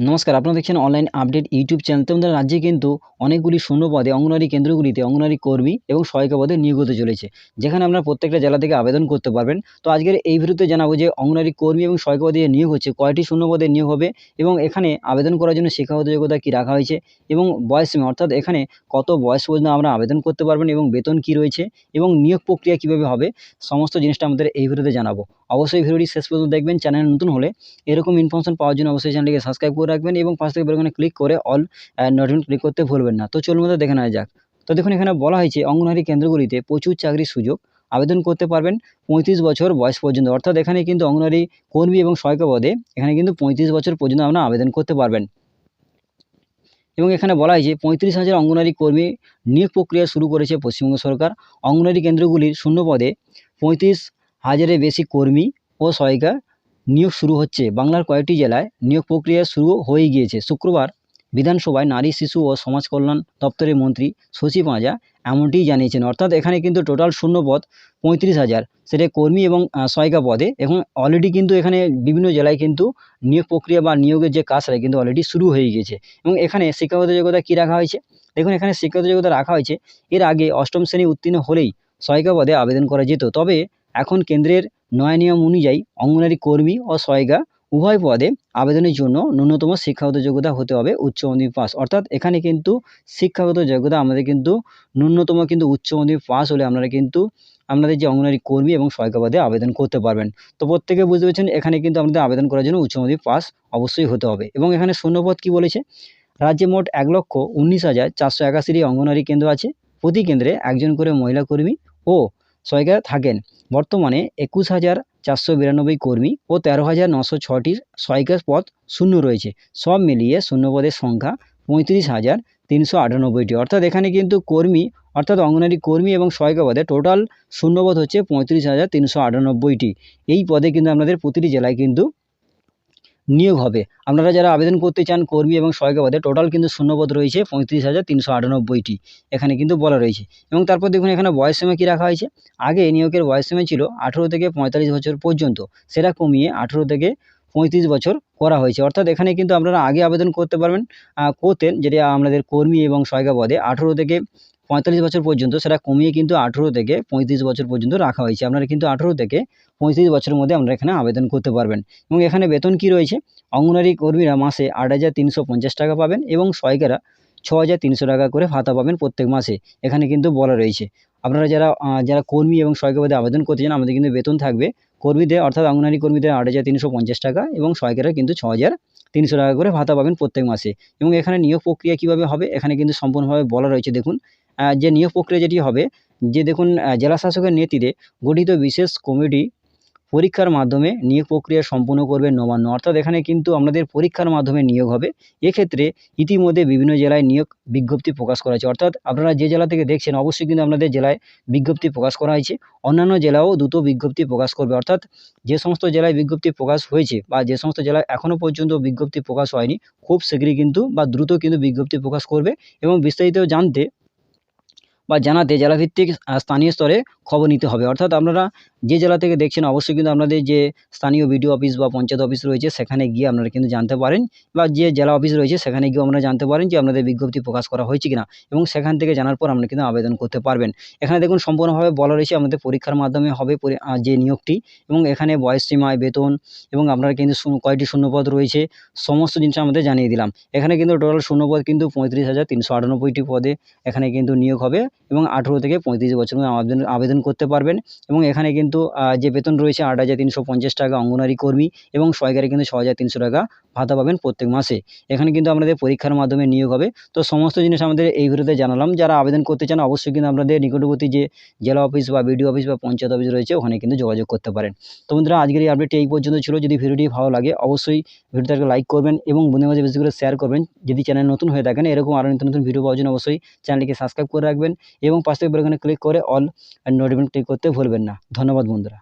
নমস্কার, আপনারা দেখছেন অনলাইন আপডেট ইউটিউব চ্যানেল। তো আমাদের রাজ্যে কিন্তু অনেকগুলি শূন্য পদে অঙ্গনওয়াড়ি কেন্দ্রগুলিতে অঙ্গনওয়াড়ি কর্মী এবং সহায়িকা পদে নিয়োগ হতে চলেছে, যেখানে আপনারা প্রত্যেকটা জেলা থেকে আবেদন করতে পারবেন। তো আজকের এই ভিডিওতে জানাবো যে অঙ্গনওয়াড়ি কর্মী এবং সহায়িকা পদে নিয়োগ হচ্ছে, কয়টি শূন্য পদে নিয়োগ হবে এবং এখানে আবেদন করার জন্য শিক্ষাগত যোগ্যতা কী রাখা হয়েছে এবং বয়সসীমা অর্থাৎ এখানে কত বয়স পর্যন্ত আমরা আবেদন করতে পারবেন এবং বেতন কী রয়েছে এবং নিয়োগ প্রক্রিয়া কীভাবে হবে, সমস্ত জিনিসটা আমাদের এই ভিডিওতে জানাবো। অবশ্যই ভিডিওটি শেষ পর্যন্ত দেখবেন। চ্যানেল নতুন হলে এরকম ইনফরমেশন পাওয়ার জন্য অবশ্যই চ্যানেলটিকে সাবস্ক্রাইব করে রাখবেন এবং পাশ থেকে বেল আইকনে ক্লিক করে অল নোটিফিকেশন ক্লিক করতে ভুলবেন না। তো চলুন বন্ধুরা দেখে নেওয়া যাক। তো দেখুন, এখানে বলা হয়েছে অঙ্গনওয়াড়ি কেন্দ্রগুলিতে প্রচুর চাকরির সুযোগ, আবেদন করতে পারবেন 35 বছর বয়স পর্যন্ত। অর্থাৎ এখানে কিন্তু অঙ্গনওয়াড়ি কর্মী এবং সহায়িকা পদে এখানে কিন্তু 35 বছর পর্যন্ত আপনারা আবেদন করতে পারবেন। এবং এখানে বলা হয়েছে 35,000 অঙ্গনওয়াড়ি কর্মী নিয়োগ প্রক্রিয়া শুরু করেছে পশ্চিমবঙ্গ সরকার। অঙ্গনওয়াড়ি কেন্দ্রগুলির শূন্য পদে 35,000-এর বেশি কর্মী ও সহায়িকা নিয়োগ শুরু হচ্ছে। বাংলার কয়েকটি জেলায় নিয়োগ প্রক্রিয়া শুরু হয়ে গিয়েছে। শুক্রবার বিধানসভায় নারী, শিশু ও সমাজ কল্যাণ দপ্তরের মন্ত্রী শশী পাঁজা এমনটিই জানিয়েছেন। অর্থাৎ এখানে কিন্তু টোটাল শূন্য পদ 35,000, সেটা কর্মী এবং সহায়িকা পদে। এখন অলরেডি কিন্তু এখানে বিভিন্ন জেলায় কিন্তু নিয়োগ প্রক্রিয়া বা নিয়োগের যে কাজটা কিন্তু অলরেডি শুরু হয়ে গিয়েছে। এবং এখানে শিক্ষাগত যোগ্যতা কী রাখা হয়েছে? দেখুন, এখানে শিক্ষাগত যোগ্যতা রাখা হয়েছে, এর আগে অষ্টম শ্রেণী উত্তীর্ণ হলেই সহায়িকা পদে আবেদন করা যেত। তবে এখন কেন্দ্রের নয়া নিয়ম অনুযায়ী অঙ্গনওয়াড়ি কর্মী ও সহায়িকা উভয় পদে আবেদনের জন্য ন্যূনতম শিক্ষাগত যোগ্যতা হতে হবে উচ্চ মাধ্যমিক পাস। অর্থাৎ এখানে কিন্তু শিক্ষাগত যোগ্যতা আমাদের কিন্তু ন্যূনতম কিন্তু উচ্চ মাধ্যমিক পাস হলে আপনারা কিন্তু আপনাদের যে অঙ্গনওয়াড়ি কর্মী এবং সহায়িকা পদে আবেদন করতে পারবেন। তো প্রত্যেকে বুঝতে পেরেছেন, এখানে কিন্তু আমাদের আবেদন করার জন্য উচ্চ মাধ্যমিক পাস অবশ্যই হতে হবে। এবং এখানে শূন্যপদ কী বলেছে? রাজ্যে মোট 1,19,481টি অঙ্গনওয়াড়ি কেন্দ্র আছে। প্রতি কেন্দ্রে একজন করে মহিলা কর্মী ও সহায়িকা থাকেন। বর্তমানে 21,492 কর্মী ও 13,906টি সহায়িকা পদ শূন্য রয়েছে। সব মিলিয়ে শূন্য পদের সংখ্যা 35,398টি। অর্থাৎ এখানে কিন্তু কর্মী অর্থাৎ অঙ্গনওয়াড়ি কর্মী এবং সহায়িকা পদে টোটাল শূন্যপদ হচ্ছে 35,398টি। এই পদে কিন্তু আপনাদের প্রতিটি জেলায় কিন্তু নিয়োগ হবে। আপনারা যারা আবেদন করতে চান কর্মী এবং সহায়িকা পদে, টোটাল কিন্তু শূন্যপদ রয়েছে 35,398টি এখানে কিন্তু বলা রয়েছে। এবং তারপর দেখুন, এখানে বয়সসীমা কী রাখা হয়েছে? আগে নিয়োগের বয়সসীমা ছিল 18 থেকে 45 বছর পর্যন্ত, সেটা কমিয়ে 18 থেকে 35 বছর করা হয়েছে। অর্থাৎ এখানে কিন্তু আপনারা আগে আবেদন করতে পারবেন করতেন, যেটা আমাদের কর্মী এবং সহায়িকা পদে 18 থেকে 45 বছর পর্যন্ত, সেটা কমিয়ে কিন্তু 18 থেকে 35 বছর পর্যন্ত রাখা হয়েছে। আপনারা কিন্তু 18 থেকে 35 বছরের মধ্যে আপনারা এখানে আবেদন করতে পারবেন। এবং এখানে বেতন কী রয়েছে? অঙ্গনওয়াড়ি কর্মীরা মাসে 8,350 টাকা পাবেন এবং সহায়িকারা 6,300 টাকা করে ভাতা পাবেন প্রত্যেক মাসে। এখানে কিন্তু বলা রয়েছে। আপনারা যারা কর্মী এবং সহায়িকা পদে আবেদন করতে চান, আমাদের কিন্তু বেতন থাকবে কর্মীদের অর্থাৎ অঙ্গনওয়াড়ি কর্মীদের 8,350 টাকা এবং সহায়িকারা কিন্তু 6,300 টাকা করে ভাতা পাবেন প্রত্যেক মাসে। এবং এখানে নিয়োগ প্রক্রিয়া কীভাবে হবে এখানে কিন্তু সম্পূর্ণভাবে বলা রয়েছে। দেখুন, যে নিয়োগ প্রক্রিয়া যেটি হবে, যে দেখুন, জেলা শাসকের নেতৃত্বে গঠিত বিশেষ কমিটি পরীক্ষার মাধ্যমে নিয়োগ প্রক্রিয়া সম্পূর্ণ করবে নবান্ন। অর্থাৎ এখানে কিন্তু আপনাদের পরীক্ষার মাধ্যমে নিয়োগ হবে। এক্ষেত্রে ইতিমধ্যে বিভিন্ন জেলায় নিয়োগ বিজ্ঞপ্তি প্রকাশ করা হয়েছে। অর্থাৎ আপনারা যে জেলা থেকে দেখছেন অবশ্যই কিন্তু আপনাদের জেলায় বিজ্ঞপ্তি প্রকাশ করা হয়েছে। অন্যান্য জেলাও দ্রুত বিজ্ঞপ্তি প্রকাশ করবে। অর্থাৎ যে সমস্ত জেলায় বিজ্ঞপ্তি প্রকাশ হয়েছে বা যে সমস্ত জেলায় এখনও পর্যন্ত বিজ্ঞপ্তি প্রকাশ হয়নি, খুব শীঘ্রই কিন্তু বা দ্রুত কিন্তু বিজ্ঞপ্তি প্রকাশ করবে। এবং বিস্তারিত জানতে বা জানাতে জেলাভিত্তিক স্থানীয় স্তরে খবর নিতে হবে। অর্থাৎ আপনারা যে জেলা থেকে দেখছেন অবশ্যই কিন্তু আপনাদের যে স্থানীয় বিডিও অফিস বা পঞ্চায়েত অফিস রয়েছে সেখানে গিয়ে আপনারা কিন্তু জানতে পারেন, বা যে জেলা অফিস রয়েছে সেখানে গিয়েও আপনারা জানতে পারেন যে আপনাদের বিজ্ঞপ্তি প্রকাশ করা হয়েছে কিনা, এবং সেখান থেকে জানার পর আপনারা কিন্তু আবেদন করতে পারবেন। এখানে দেখুন সম্পূর্ণভাবে বলা রয়েছে আমাদের পরীক্ষার মাধ্যমে হবে যে নিয়োগটি, এবং এখানে বয়সসীমা, বেতন এবং আপনারা কিন্তু কয়টি শূন্যপদ রয়েছে সমস্ত জিনিস আমাদের জানিয়ে দিলাম। এখানে কিন্তু টোটাল শূন্যপদ কিন্তু 35,398টি পদে এখানে কিন্তু নিয়োগ হবে এবং 18 থেকে 35 বছরের মধ্যে আবেদন করতে পারবেন। এবং এখানে কিন্তু যে বেতন রয়েছে 8,350 টাকা অঙ্গনওয়াড়ি কর্মী এবং সহায়িকারা কিন্তু 6,300 টাকা ভাতা পাবেন প্রত্যেক মাসে। এখানে কিন্তু আপনাদের পরীক্ষার মাধ্যমে নিয়োগ হবে। তো সমস্ত জিনিস আমাদের এই ভিডিওতে জানালাম। যারা আবেদন করতে চান অবশ্যই কিন্তু আপনাদের নিকটবর্তী যে জেলা অফিস বা বিডিও অফিস বা পঞ্চায়েত অফিস রয়েছে ওখানে কিন্তু যোগাযোগ করতে পারেন। তো বন্ধুরা, আজকের এই আপডেটটি এই পর্যন্ত ছিল। যদি ভিডিওটি ভালো লাগে অবশ্যই ভিডিওটাকে লাইক করবেন এবং বন্ধুদের মাঝে বেশি করে শেয়ার করবেন। যদি চ্যানেল নতুন হয়ে থাকেন এরকম আরও নতুন নতুন ভিডিও পাওয়ার জন্য অবশ্যই চ্যানেলটিকে সাবস্ক্রাইব করে রাখবেন এবং পাশ থেকে বেল আইকনে ক্লিক করে অল নোটিফিকেশন ক্লিক করতে ভুলবেন না। ধন্যবাদ বন্ধুরা।